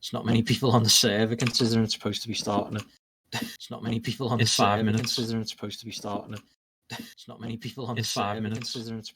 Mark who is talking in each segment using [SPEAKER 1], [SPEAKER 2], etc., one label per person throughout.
[SPEAKER 1] It's not many people on the server considering it's supposed to be starting it's not many people on the server
[SPEAKER 2] 5 minutes.
[SPEAKER 1] considering it's supposed to be starting it's not many people on
[SPEAKER 2] In
[SPEAKER 1] the
[SPEAKER 2] 5
[SPEAKER 1] server
[SPEAKER 2] minutes.
[SPEAKER 1] considering it's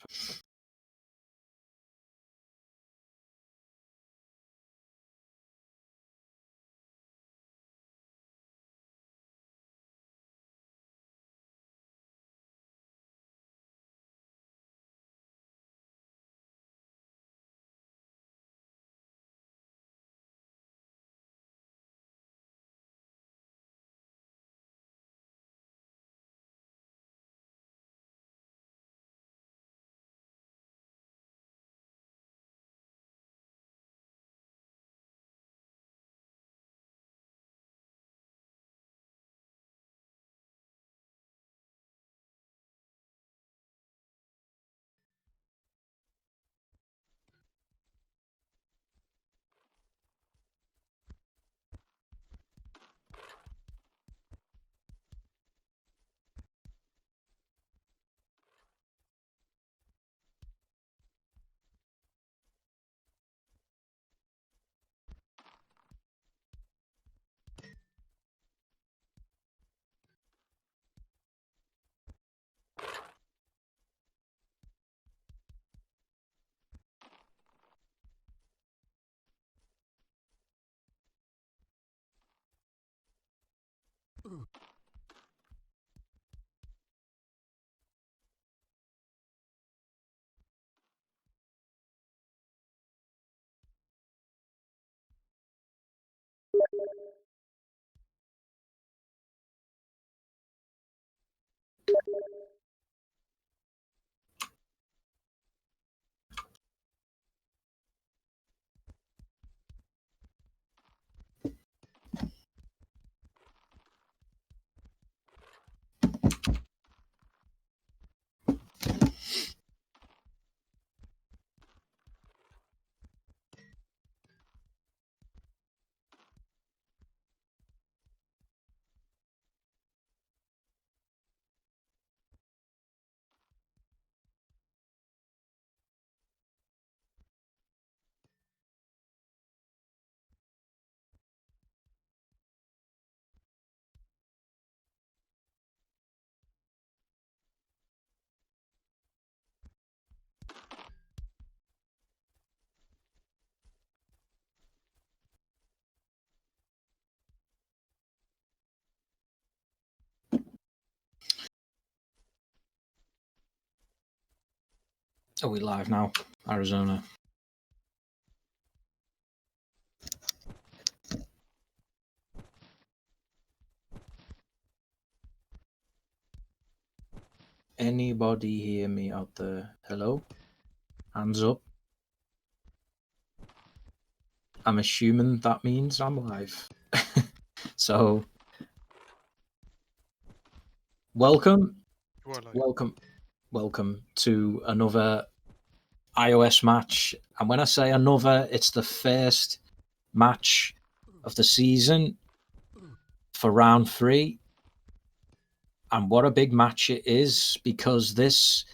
[SPEAKER 1] Are we live now? Arizona. Anybody hear me out there? Hello? Hands up. I'm assuming that means I'm live. So, welcome to another iOS match. And when I say another, it's the first match of the season for round 3. And what a big match it is, because this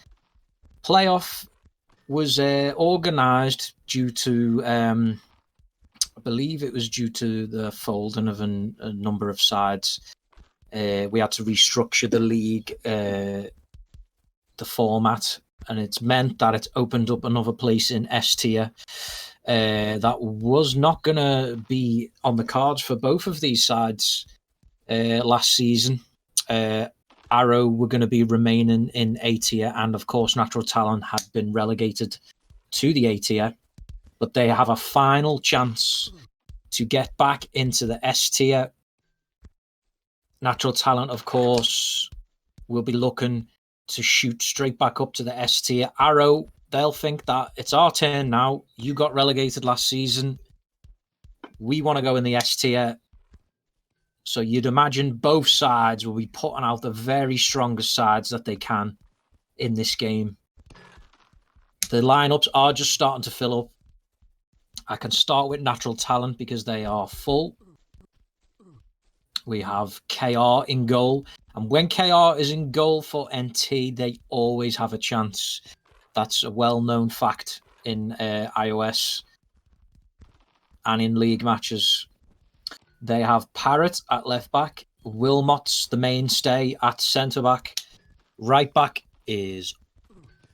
[SPEAKER 1] playoff was organised due to, I believe it was due to the folding of a number of sides. We had to restructure the league, the format, and it's meant that it's opened up another place in S tier that was not going to be on the cards for both of these sides last season. Arrow were going to be remaining in A tier, and of course Natural Talent had been relegated to the A tier, but they have a final chance to get back into the S tier. Natural Talent, of course, will be looking to shoot straight back up to the S tier. Arrow, they'll think that it's our turn now. You got relegated last season. We want to go in the S tier. So you'd imagine both sides will be putting out the very strongest sides that they can in this game. The lineups are just starting to fill up. I can start with Natural Talent because they are full. We have KR in goal. And when KR is in goal for NT, they always have a chance. That's a well-known fact in iOS. and in league matches. They have Parrott at left back, Wilmot's the mainstay at centre back, right back is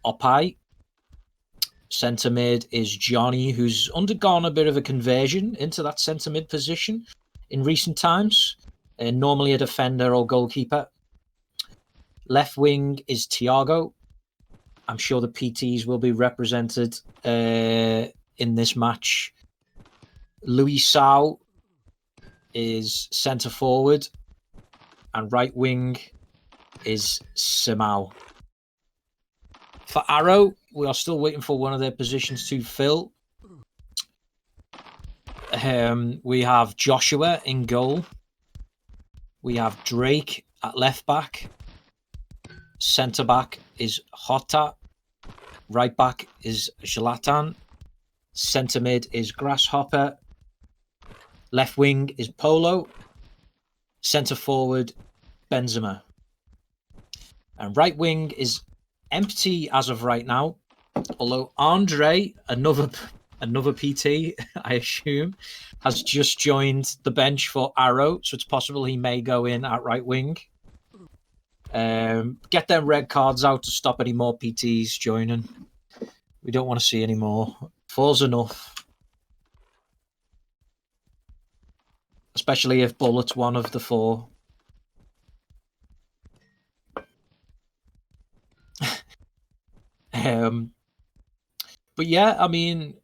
[SPEAKER 1] Opai, centre mid is Johnny, who's undergone a bit of a conversion into that centre mid position in recent times, normally a defender or goalkeeper. Left wing is Thiago. I'm sure the PTs will be represented in this match. Luis Sao is centre forward, and right wing is Simao. For Arrow, we are still waiting for one of their positions to fill. We have Joshua in goal. We have Drake at left back. Centre back is Hota. Right back is Zlatan. Centre mid is Grasshopper. Left wing is Polo. Centre forward, Benzema. And right wing is empty as of right now. Although Andre, another PT, I assume, has just joined the bench for Arrow. So it's possible he may go in at right wing. Get them red cards out to stop any more PTs joining. We don't want to see any more. Four's enough. Especially if Bullet's one of the four. But yeah, I mean,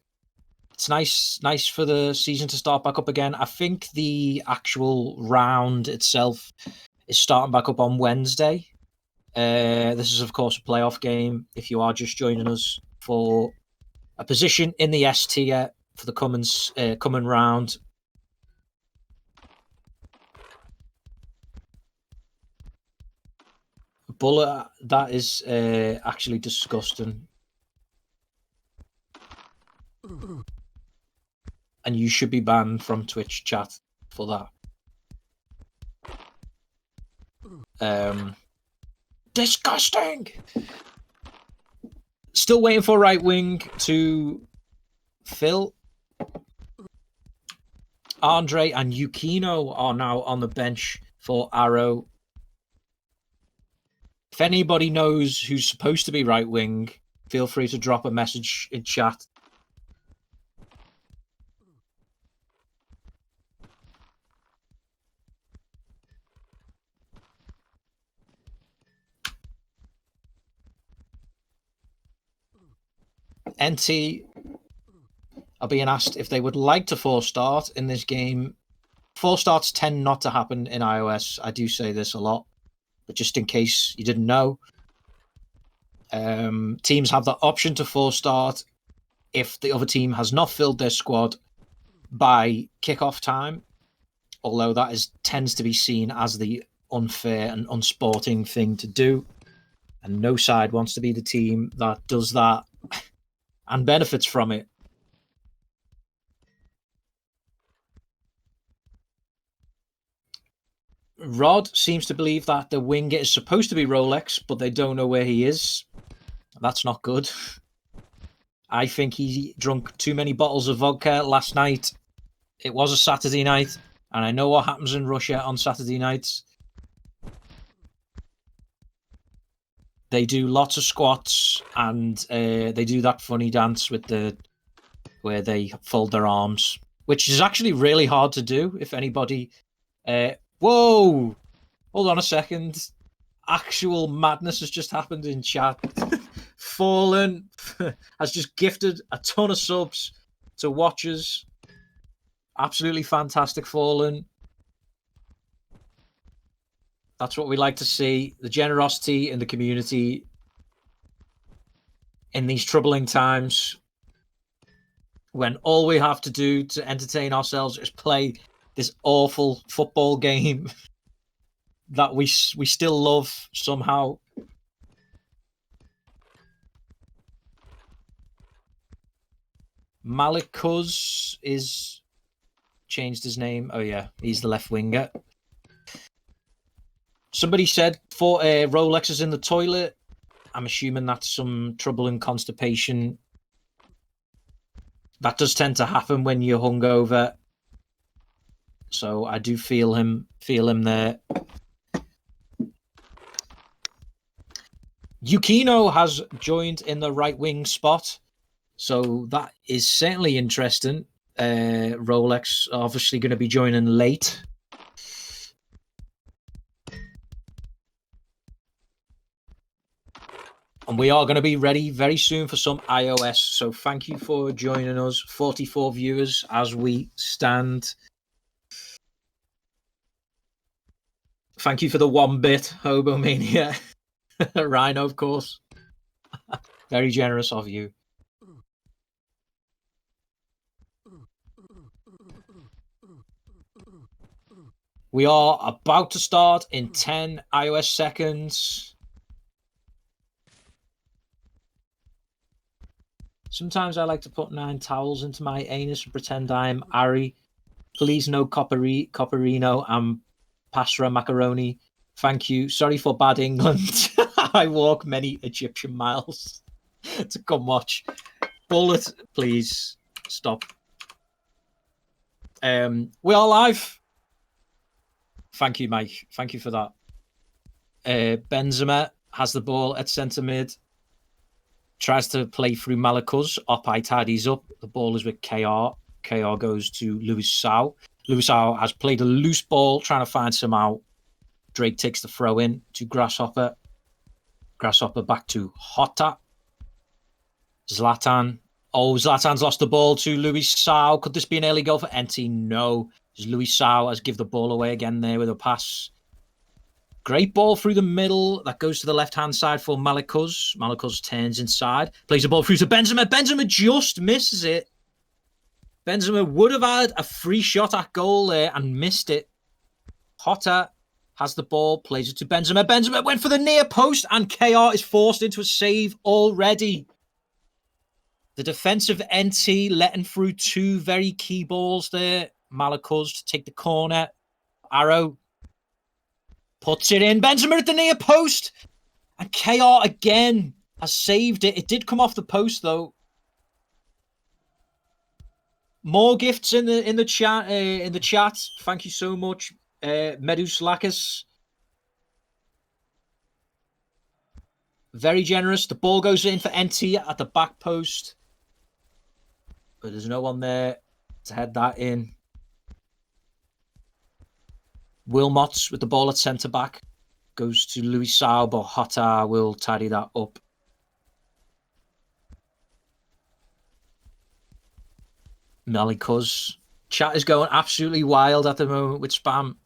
[SPEAKER 1] it's nice for the season to start back up again. I think the actual round itself is starting back up on Wednesday. This is, of course, a playoff game. If you are just joining us for a position in the S tier for the coming round. Bullet, that is actually disgusting. And you should be banned from Twitch chat for that. Disgusting! Still waiting for right wing to fill. Andre and Yukino are now on the bench for Arrow. If anybody knows who's supposed to be right wing, feel free to drop a message in chat. NT are being asked if they would like to force start in this game. Force starts tend not to happen in iOS. I do say this a lot, but just in case you didn't know, teams have the option to force start if the other team has not filled their squad by kickoff time, although that tends to be seen as the unfair and unsporting thing to do, and no side wants to be the team that does that and benefits from it. Rod seems to believe that the winger is supposed to be Rolex, but they don't know where he is. That's not good. I think he drunk too many bottles of vodka last night. It was a Saturday night, and I know what happens in Russia on Saturday nights. They do lots of squats, and they do that funny dance where they fold their arms, which is actually really hard to do. If anybody, whoa, hold on a second, actual madness has just happened in chat. Fallen has just gifted a ton of subs to watchers. Absolutely fantastic, Fallen. That's what we like to see. The generosity in the community in these troubling times when all we have to do to entertain ourselves is play this awful football game that we still love somehow. Malik Kuz is changed his name. Oh yeah, he's the left winger. Somebody said for Rolex is in the toilet. I'm assuming that's some trouble in constipation. That does tend to happen when you're hungover. So I do feel him there. Yukino has joined in the right wing spot. So that is certainly interesting. Rolex obviously going to be joining late. And we are going to be ready very soon for some iOS. So thank you for joining us. 44 viewers as we stand. Thank you for the 1-bit, Hobomania. Rhino, of course. Very generous of you. We are about to start in 10 iOS seconds. Sometimes I like to put 9 towels into my anus and pretend I'm Ari. Please no Copperino and Pasra Macaroni. Thank you. Sorry for bad England. I walk many Egyptian miles to come watch. Bullet, please stop. We are live. Thank you, Mike. Thank you for that. Benzema has the ball at centre mid. Tries to play through Malakuz. Opai tidies up. The ball is with KR. KR goes to Luis Sao. Luis Sao has played a loose ball, trying to find some out. Drake takes the throw in to Grasshopper. Grasshopper back to Hotta. Zlatan. Oh, Zlatan's lost the ball to Luis Sao. Could this be an early goal for NT? No. Luis Sao has give the ball away again there with a pass. Great ball through the middle. That goes to the left-hand side for Malakuz. Malakuz turns inside. Plays the ball through to Benzema. Benzema just misses it. Benzema would have had a free shot at goal there and missed it. Hotta has the ball. Plays it to Benzema. Benzema went for the near post and KR is forced into a save already. The defensive NT letting through 2 very key balls there. Malakuz to take the corner. Arrow puts it in. Benzema at the near post. And KR again has saved it. It did come off the post though. More gifts in the chat. Thank you so much. Medus Lakis. Very generous. The ball goes in for NT at the back post. But there's no one there to head that in. Wilmots with the ball at centre back. Goes to Luis Sao, but Hotta will tidy that up. Melikuz. Chat is going absolutely wild at the moment with spam.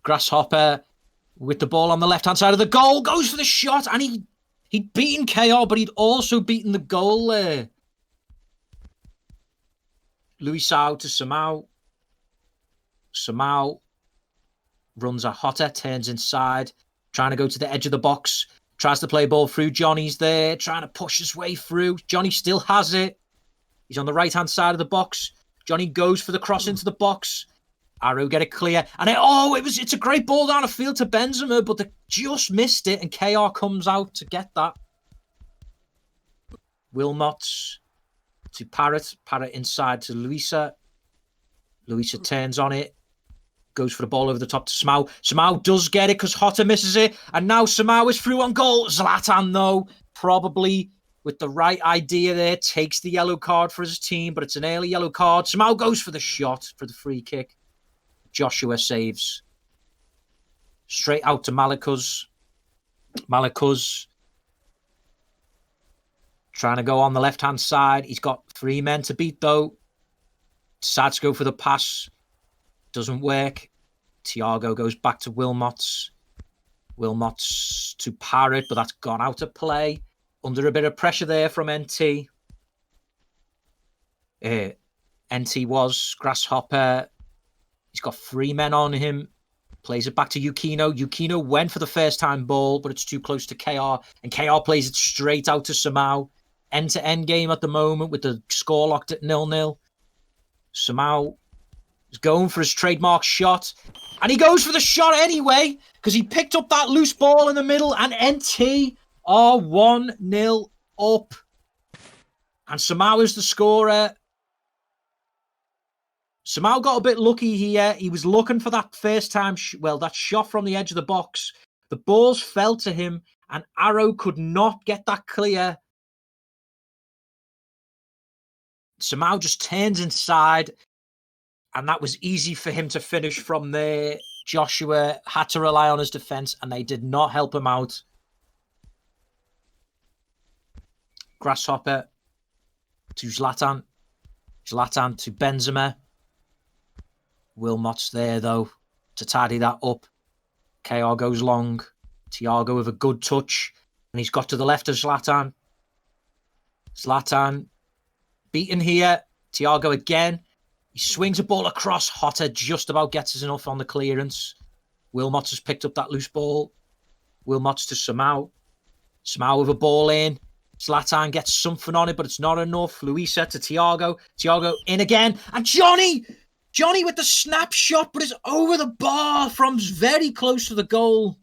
[SPEAKER 1] Grasshopper with the ball on the left-hand side of the goal. Goes for the shot, and he'd beaten KR, but he'd also beaten the goal there. Luis Sao to Samau. Samau runs a Hotta, turns inside, trying to go to the edge of the box. Tries to play ball through. Johnny's there, trying to push his way through. Johnny still has it. He's on the right-hand side of the box. Johnny goes for the cross into the box. Arrow get it clear. And it's a great ball down the field to Benzema, but they just missed it, and KR comes out to get that. Wilmots to Parrot. Parrot inside to Luisa. Luisa turns on it. Goes for the ball over the top to Samau. Samau does get it because Hotta misses it. And now Samau is through on goal. Zlatan, though, probably with the right idea there, takes the yellow card for his team, but it's an early yellow card. Samau goes for the shot for the free kick. Joshua saves. Straight out to Malakuz. Malakuz trying to go on the left-hand side. He's got 3 men to beat, though. Decides to go for the pass. Doesn't work. Thiago goes back to Wilmots. Wilmots to Parrot, but that's gone out of play. Under a bit of pressure there from NT. NT was Grasshopper. He's got 3 men on him. Plays it back to Yukino. Yukino went for the first-time ball, but it's too close to KR. And KR plays it straight out to Samau. End-to-end game at the moment with the score locked at 0-0. Samau is going for his trademark shot. And he goes for the shot anyway, because he picked up that loose ball in the middle, and NT are 1-0 up. And Samau is the scorer. Samau got a bit lucky here. He was looking for that first time, that shot from the edge of the box. The balls fell to him, and Arrow could not get that clear. Samau just turns inside, and that was easy for him to finish from there. Joshua had to rely on his defense, and they did not help him out. Grasshopper to Zlatan. Zlatan to Benzema. Wilmot's there, though, to tidy that up. KR goes long. Thiago with a good touch. And he's got to the left of Zlatan. Zlatan beaten here. Thiago again. He swings a ball across. Hotter just about gets us enough on the clearance. Wilmot has picked up that loose ball. Wilmot's to Samau. Samau with a ball in. Zlatan gets something on it, but it's not enough. Luisa to Thiago. Thiago in again. And Johnny with the snapshot, but it's over the bar from very close to the goal.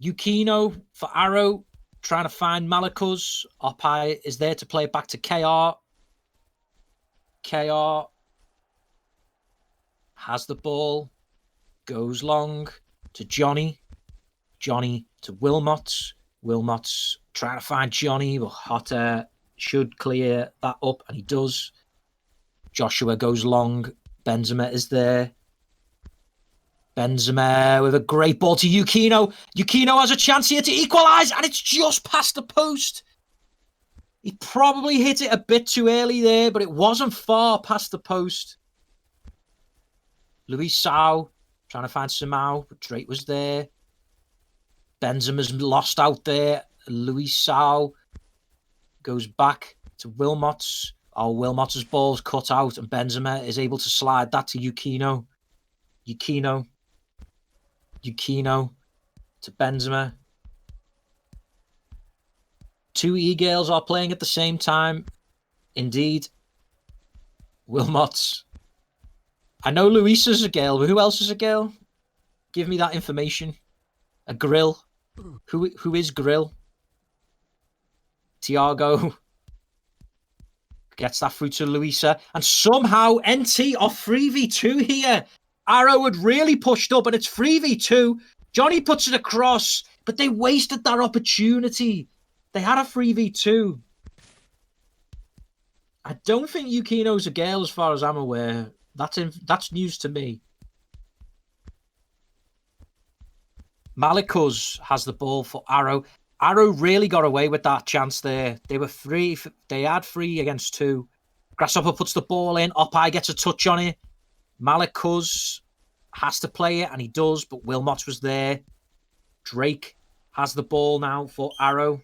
[SPEAKER 1] Yukino for Arrow, trying to find Malakuz. Opai is there to play it back to KR. KR has the ball, goes long to Johnny. Johnny to Wilmot. Wilmot's trying to find Johnny, but Hotter should clear that up, and he does. Joshua goes long. Benzema is there. Benzema with a great ball to Yukino. Yukino has a chance here to equalise, and it's just past the post. He probably hit it a bit too early there, but it wasn't far past the post. Luis Sao trying to find Samau, but Drake was there. Benzema's lost out there. Luis Sao goes back to Wilmot's. Oh, Wilmot's ball's cut out, and Benzema is able to slide that to Yukino. Yukino to Benzema. Two e-girls are playing at the same time. Indeed. Wilmot's. I know Luisa's a girl, but who else is a girl? Give me that information. A Grill. Who is Grill? Thiago gets that through to Luisa. And somehow NT are 3v2 here. Arrow had really pushed up, and it's 3v2. Johnny puts it across, but they wasted that opportunity. They had a 3v2. I don't think Yukino's a girl as far as I'm aware. That's news to me. Malakuz has the ball for Arrow. Arrow really got away with that chance there. They had 3 against 2. Grasshopper puts the ball in. Opai gets a touch on it. Malakuz has to play it, and he does, but Wilmot was there. Drake has the ball now for Arrow.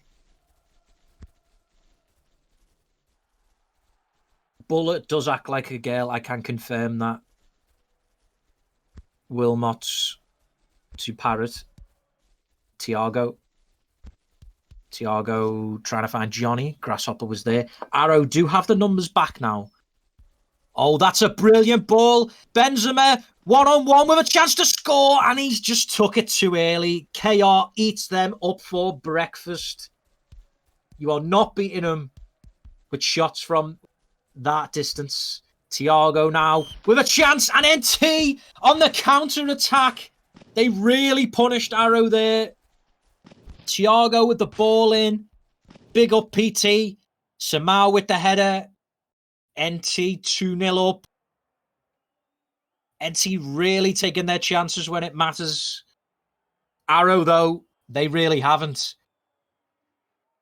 [SPEAKER 1] Bullet does act like a girl. I can confirm that. Wilmot to Parrot. Thiago trying to find Johnny. Grasshopper was there. Arrow do have the numbers back now. Oh, that's a brilliant ball. Benzema, one-on-one with a chance to score, and he's just took it too early. KR eats them up for breakfast. You are not beating them with shots from that distance. Thiago now with a chance, and NT on the counter-attack. They really punished Arrow there. Thiago with the ball in. Big up PT. Samau with the header. NT 2-0 up. NT really taking their chances when it matters. Arrow, though, they really haven't.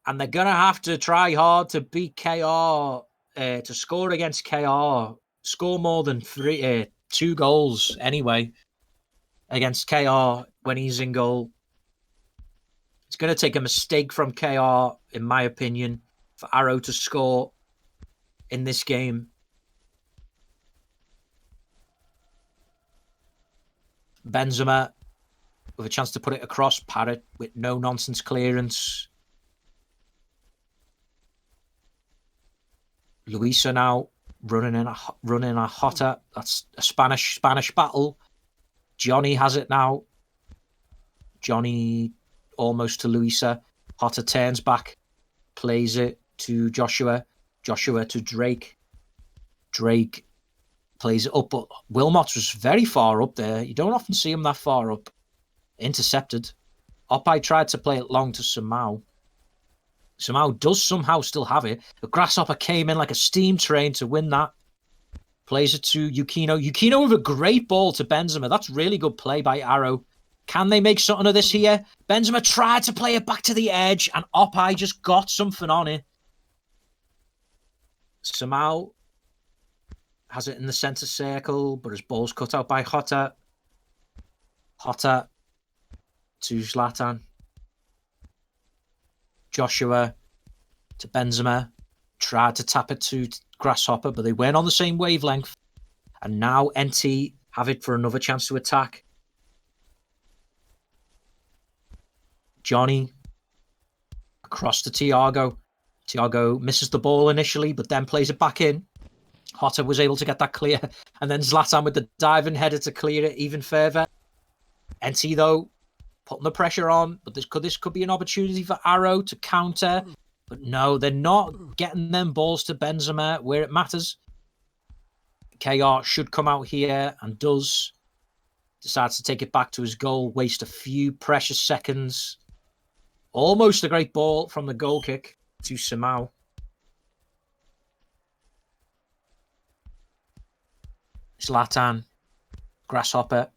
[SPEAKER 1] And they're going to have to try hard to beat KR, to score against KR. Score more than 2 goals anyway against KR when he's in goal. It's going to take a mistake from KR, in my opinion, for Arrow to score in this game. Benzema with a chance to put it across. Parrot with no nonsense clearance. Luisa now running in a Hotter. That's a Spanish battle. Johnny has it now. Johnny almost to Luisa. Hotter turns back plays it to Joshua. Joshua to Drake. Drake plays it up, but Wilmot was very far up there. You don't often see him that far up. Intercepted. Opai tried to play it long to Samau. Samau does somehow still have it. The Grasshopper came in like a steam train to win that. Plays it to Yukino. Yukino with a great ball to Benzema. That's really good play by Arrow. Can they make something of this here? Benzema tried to play it back to the edge, and Opai just got something on it. Samau has it in the centre circle, but his ball's cut out by Jota. Jota to Zlatan. Joshua to Benzema. Tried to tap it to Grasshopper, but they weren't on the same wavelength. And now NT have it for another chance to attack. Johnny across to Thiago. Thiago misses the ball initially, but then plays it back in. Jota was able to get that clear. And then Zlatan with the diving header to clear it even further. NT, though, putting the pressure on. But this could be an opportunity for Arrow to counter. But no, they're not getting them balls to Benzema where it matters. KR should come out here and does. Decides to take it back to his goal. Waste a few precious seconds. Almost a great ball from the goal kick to Samau. Zlatan. Grasshopper.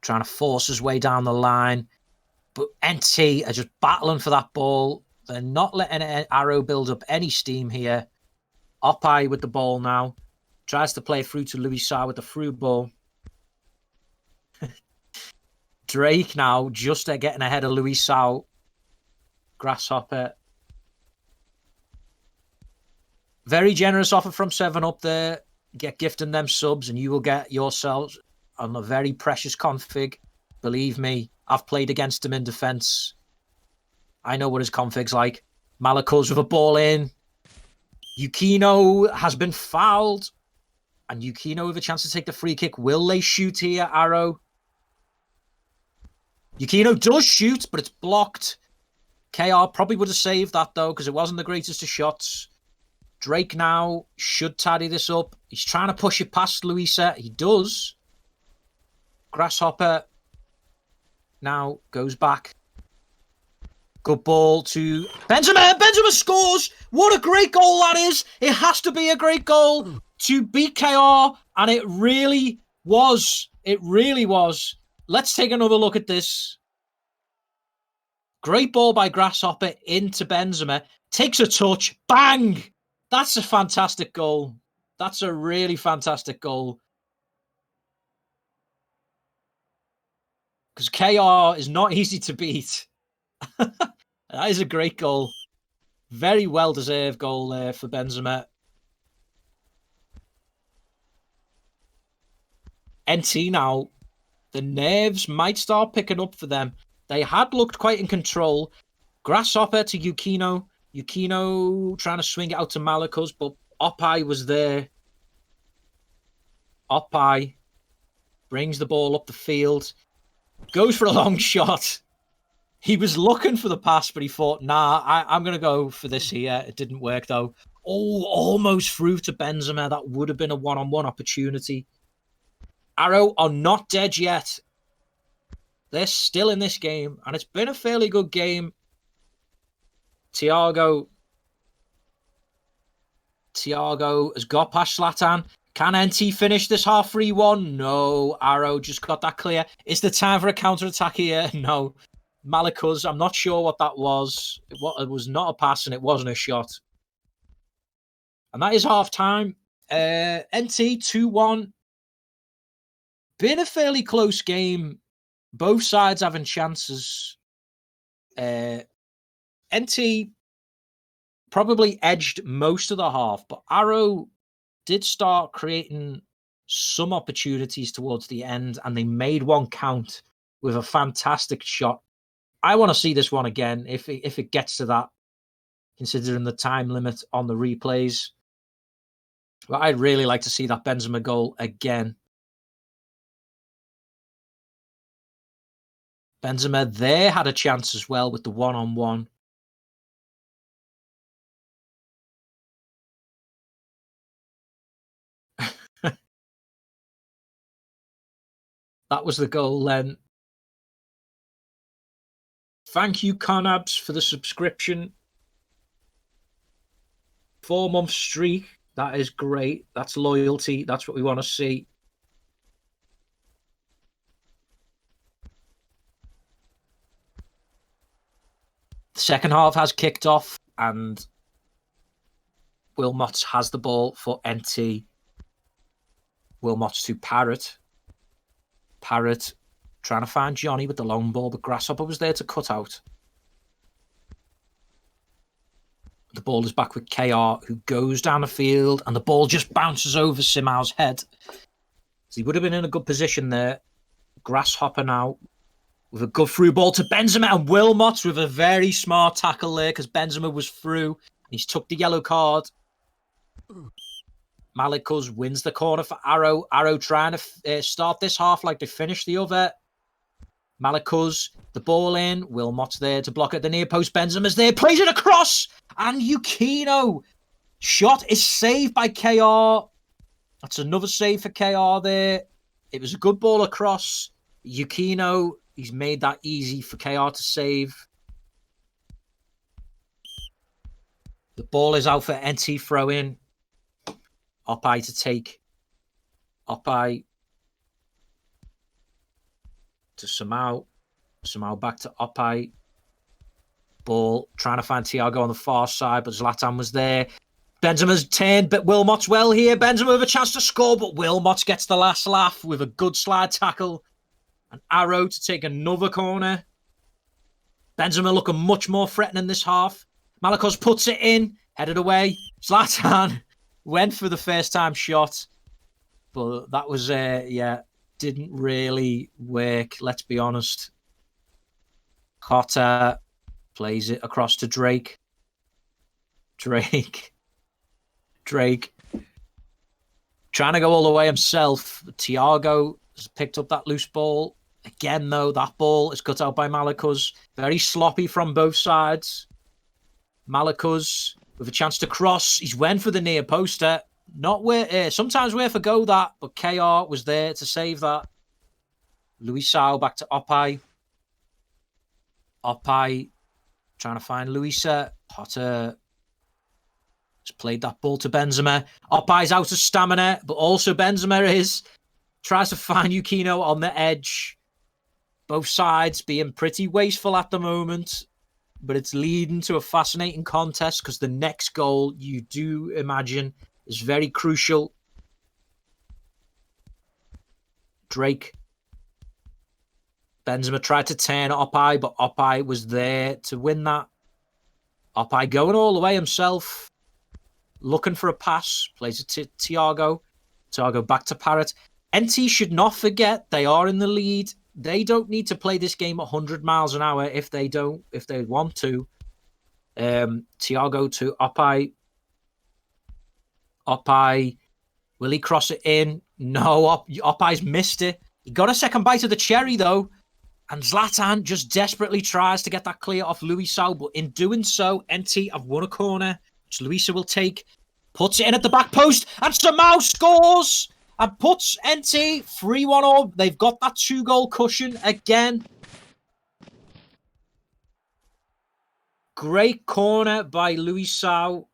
[SPEAKER 1] Trying to force his way down the line. But NT are just battling for that ball. They're not letting Arrow build up any steam here. Opai with the ball now. Tries to play through to Luisao with the through ball. Drake now just getting ahead of Luisao. Grasshopper. Very generous offer from 7up there. Get gifting them subs and you will get yourselves on a very precious config. Believe me, I've played against him in defence. I know what his config's like. Malakos with a ball in. Yukino has been fouled. And Yukino with a chance to take the free kick. Will they shoot here, Arrow? Yukino does shoot, but it's blocked. KR probably would have saved that, though, because it wasn't the greatest of shots. Drake now should tidy this up. He's trying to push it past Luisa. He does. Grasshopper now goes back. Good ball to Benzema. Benzema scores. What a great goal that is. It has to be a great goal to beat KR. And it really was. It really was. Let's take another look at this. Great ball by Grasshopper into Benzema. Takes a touch. Bang. That's a fantastic goal. That's a really fantastic goal. Because KR is not easy to beat. That is a great goal. Very well-deserved goal there for Benzema. NT now, the nerves might start picking up for them. They had looked quite in control. Grasshopper to Yukino. Yukino trying to swing it out to Malakos, but Opai was there. Opai brings the ball up the field. Goes for a long shot. He was looking for the pass, but he thought, nah, I'm going to go for this here. It didn't work, though. Oh, almost through to Benzema. That would have been a one-on-one opportunity. Arrow are not dead yet. They're still in this game, and it's been a fairly good game. Thiago has got past Zlatan. Can NT finish this half 3-1? No. Arrow just got that clear. Is the time for a counter-attack here? No. Malakos, I'm not sure what that was. It was not a pass and it wasn't a shot. And that is half-time. NT 2-1. Been a fairly close game. Both sides having chances. NT probably edged most of the half, but Arrow did start creating some opportunities towards the end, and they made one count with a fantastic shot. I want to see this one again if it gets to that, considering the time limit on the replays. But I'd really like to see that Benzema goal again. Benzema there had a chance as well with the one-on-one. That was the goal then. Thank you, Conabs, for the subscription. 4-month streak. That is great. That's loyalty. That's what we want to see. The second half has kicked off, and Wilmot has the ball for NT. Wilmot to Parrott. Parrott trying to find Johnny with the long ball, but Grasshopper was there to cut out. The ball is back with KR, who goes down the field, and the ball just bounces over Simau's head. So he would have been in a good position there. Grasshopper now with a good through ball to Benzema, and Wilmot with a very smart tackle there because Benzema was through. And he's took the yellow card. Malikus wins the corner for Arrow. Arrow trying to start this half like they finished the other. Malikus, the ball in. Wilmot's there to block at the near post. Benzema's there, plays it across. And Yukino. Shot is saved by KR. That's another save for KR there. It was a good ball across. Yukino, he's made that easy for KR to save. The ball is out for NT throw in. Opai to take. Opai to Samau. Samau back to Opai. Ball trying to find Thiago on the far side, but Zlatan was there. Benzema's turned, but Wilmot's well here. Benzema with a chance to score, but Wilmot gets the last laugh with a good slide tackle. An Arrow to take another corner. Benzema looking much more threatening this half. Malikos puts it in, headed away. Zlatan went for the first time shot, but that was, didn't really work, let's be honest. Cotter plays it across to Drake. Drake. Trying to go all the way himself. Thiago has picked up that loose ball. Again, though, that ball is cut out by Malikus. Very sloppy from both sides. Malikus with a chance to cross. He's went for the near poster. Not where, sometimes where for go that, but KR was there to save that. Luisao back to Opai. Opai trying to find Luisa. Potter has played that ball to Benzema. Opai's out of stamina, but also Benzema tries to find Yukino on the edge. Both sides being pretty wasteful at the moment. But it's leading to a fascinating contest because the next goal, you do imagine, is very crucial. Drake. Benzema tried to turn Opai, but Opai was there to win that. Opai going all the way himself. Looking for a pass. Plays it to Thiago. Thiago back to Parrott. NT should not forget they are in the lead. They don't need to play this game 100 miles an hour if they want to. Thiago to Opai. Opai, will he cross it in? No, Opai's missed it. He got a second bite of the cherry, though. And Zlatan just desperately tries to get that clear off Luisao. But in doing so, NT have won a corner, which Luisa will take. Puts it in at the back post. And Samau scores! And puts NT 3-1 up. They've got that 2-goal cushion again. Great corner by Luisao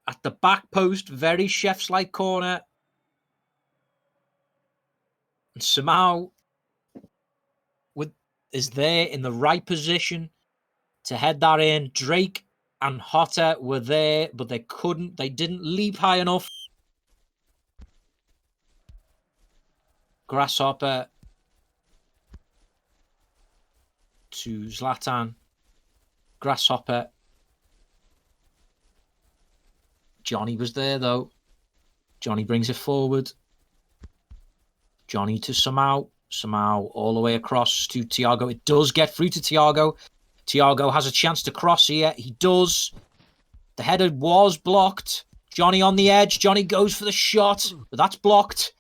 [SPEAKER 1] at the back post. Very chef's-like corner. And Samau is there in the right position to head that in. Drake and Hotter were there, but they didn't leap high enough. Grasshopper to Zlatan. Grasshopper. Johnny was there, though. Johnny brings it forward. Johnny to Samau. Samau all the way across to Thiago. It does get through to Thiago. Thiago has a chance to cross here. He does. The header was blocked. Johnny on the edge. Johnny goes for the shot, but that's blocked.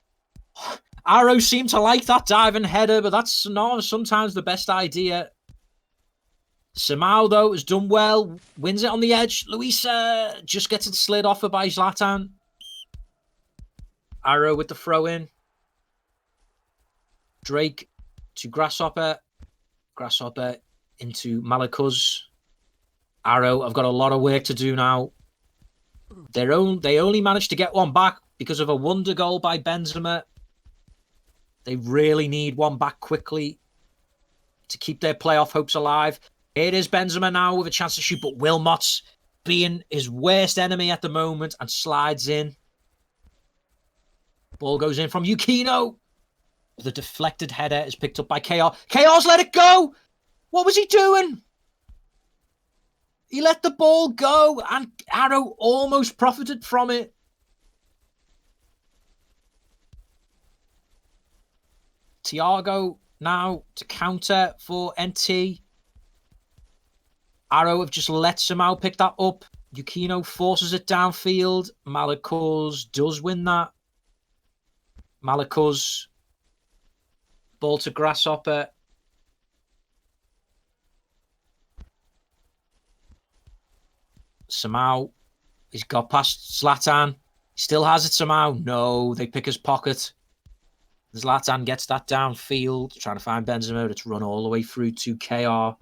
[SPEAKER 1] Arrow seemed to like that diving header, but that's not sometimes the best idea. Samau, though, has done well. Wins it on the edge. Luisa just gets it slid off her by Zlatan. Arrow with the throw-in. Drake to Grasshopper. Grasshopper into Malakuz. Arrow, I've got a lot of work to do now. They only managed to get one back because of a wonder goal by Benzema. They really need one back quickly to keep their playoff hopes alive. It is Benzema now with a chance to shoot, but Wilmot's being his worst enemy at the moment and slides in. Ball goes in from Yukino. The deflected header is picked up by KR. KR's let it go! What was he doing? He let the ball go, and Arrow almost profited from it. Thiago now to counter for NT. Arrow have just let somehow pick that up. Yukino forces it downfield. Malakuz does win that. Malakuz. Ball to Grasshopper. Somehow he's got past Zlatan. He still has it somehow. No, they pick his pocket. Zlatan gets that downfield, trying to find Benzema. It's run all the way through to KR.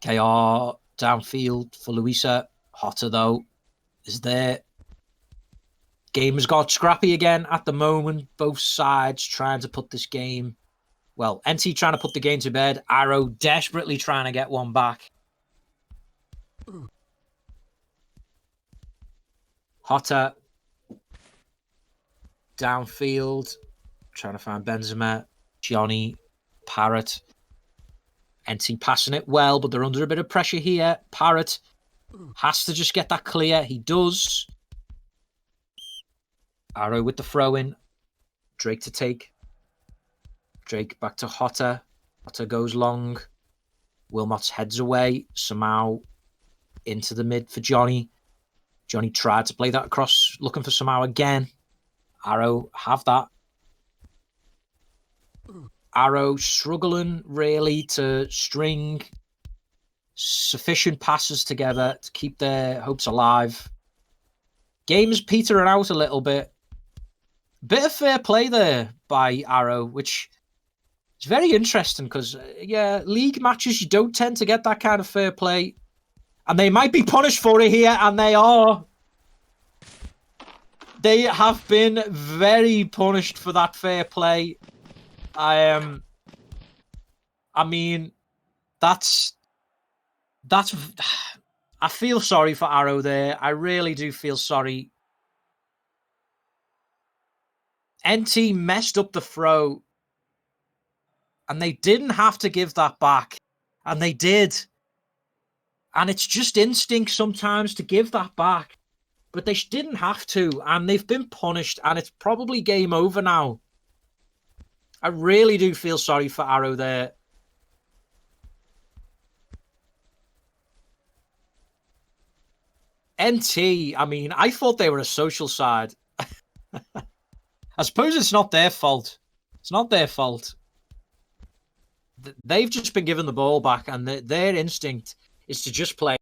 [SPEAKER 1] KR downfield for Luisa. Hotter, though, is there. Game has got scrappy again at the moment. Both sides trying to put this game... Well, NT trying to put the game to bed. Arrow desperately trying to get one back. Hotter. Downfield. Trying to find Benzema. Johnny. Parrott. NT passing it well, but they're under a bit of pressure here. Parrott has to just get that clear. He does. Arrow with the throw-in. Drake to take. Drake back to Hotter. Hotter goes long. Wilmots heads away. Somehow into the mid for Johnny. Johnny tried to play that across, looking for Somehow again. Arrow have that. Arrow struggling really to string sufficient passes together to keep their hopes alive. Game's petering out a little bit. Bit of fair play there by Arrow, which is very interesting because, yeah, league matches, you don't tend to get that kind of fair play. And they might be punished for it here, and they are. They have been very punished for that fair play. I mean, that's. I feel sorry for Arrow there. I really do feel sorry. NT messed up the throw, and they didn't have to give that back, and they did. And it's just instinct sometimes to give that back, but they didn't have to, and they've been punished, and it's probably game over now. I really do feel sorry for Arrow there. NT, I mean, I thought they were a social side. I suppose it's not their fault. It's not their fault. They've just been given the ball back, and their instinct is to just play